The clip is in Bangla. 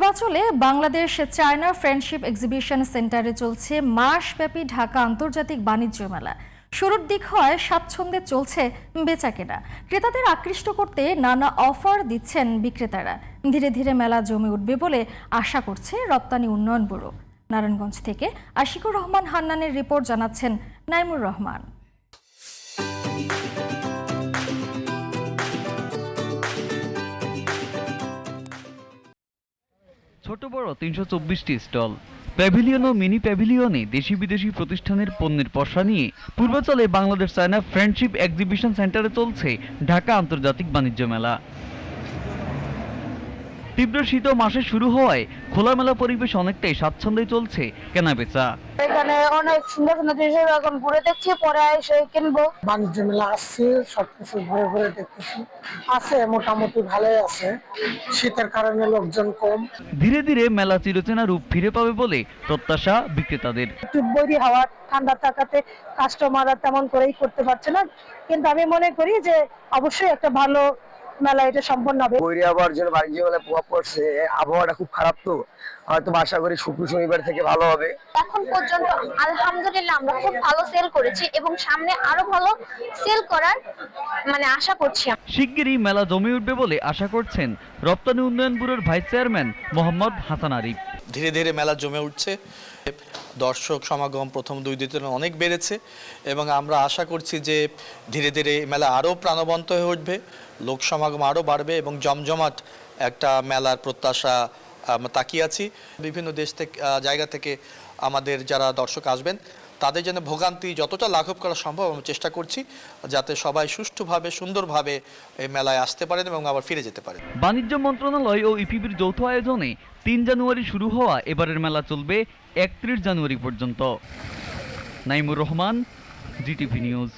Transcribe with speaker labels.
Speaker 1: পূর্বাঞ্চলে বাংলাদেশ চায়না ফ্রেন্ডশিপ এক্সিবিশন সেন্টারে চলছে মাসব্যাপী ঢাকা আন্তর্জাতিক বাণিজ্য মেলা। শুরুর দিক হয় স্বাচ্ছন্দ্যে চলছে বেচাকেনা। ক্রেতাদের আকৃষ্ট করতে নানা অফার দিচ্ছেন বিক্রেতারা। ধীরে ধীরে মেলা জমে উঠবে বলে আশা করছে রপ্তানি উন্নয়ন ব্যুরো। নারায়ণগঞ্জ থেকে আশিকুর রহমান হান্নানের রিপোর্ট, জানাচ্ছেন নাইমুর রহমান।
Speaker 2: ছোট বড় ৩২৪টি স্টল, প্যাভিলিয়ন ও মিনি প্যাভিলিয়নে দেশি বিদেশি প্রতিষ্ঠানের পণ্যের পসরা নিয়ে পূর্বাঞ্চলে বাংলাদেশ চায়না ফ্রেন্ডশিপ এক্সিবিশন সেন্টারে চলছে ঢাকা আন্তর্জাতিক বাণিজ্য মেলা। তীব্র শীত মাসে শুরু হওয়ায় খোলামেলা পরিবেশ অনেকটাই স্বাচ্ছন্দ্যে চলছে কেনাবেচা।
Speaker 3: এখানে অনেক সুন্দর সুন্দর জিনিস এখন ঘুরে দেখছি, পরে এসে কিনবো।
Speaker 4: বাণিজ্য মেলা আসছে, সবকিছু ঘুরে ঘুরে দেখতেছি, আছে মোটামুটি ভালোই আছে, শীতের কারণে লোকজন কম।
Speaker 2: ধীরে ধীরে মেলা চিরচেনা রূপ ফিরে পাবে বলে প্রত্যাশা বিক্রেতাদের।
Speaker 3: একটু বৈরী হাওয়া ঠান্ডা থাকাতে কাস্টমাররা তেমন করেই করতে পারছে না, কিন্তু আমি মনে করি যে অবশ্যই একটা ভালো মেলা এটা সম্পন্ন হবে।
Speaker 5: বৈরী আবহাওয়ার জন্য বাণিজ্য মেলায় প্রভাব পড়ছে, আবহাওয়াটা খুব খারাপ, তো হয়তো আশা করি শুক্র শনিবার থেকে ভালো হবে।
Speaker 6: এখন পর্যন্ত আলহামদুলিল্লাহ আমরা খুব ভালো সেল করেছি এবং সামনে আরো ভালো সেল করার আশা করছি।
Speaker 2: শিগগিরই মেলা জমে উঠবে বলে আশা করছেন রপ্তানি উন্নয়ন ব্যুরোর ভাইস চেয়ারম্যান মোহাম্মদ হাসান আরিফ।
Speaker 7: ধীরে ধীরে মেলা জমে উঠছে, দর্শক সমাগম প্রথম 2 দিন অনেক বেড়েছে এবং আমরা আশা করছি যে ধীরে ধীরে মেলা আরও প্রাণবন্ত হয়ে উঠবে, লোক সমাগম আরও বাড়বে এবং জমজমাট একটা মেলার প্রত্যাশা আমরা তাকিয়ে আছি। বিভিন্ন দেশ থেকে জায়গা থেকে আমাদের যারা দর্শক আসবেন তাদের জন্য ভোগান্তি যতটা লাঘব করা সম্ভব আমরা চেষ্টা করছি, যাতে সবাই সুষ্ঠুভাবে সুন্দরভাবে এই মেলায় আসতে পারেন এবং আবার ফিরে যেতে পারেন।
Speaker 2: বাণিজ্য মন্ত্রণালয় ও ইপিবির যৌথ আয়োজনে 3 জানুয়ারি শুরু হওয়া এবারের মেলা চলবে 31 জানুয়ারি পর্যন্ত। Naimur Rahman, GTV news.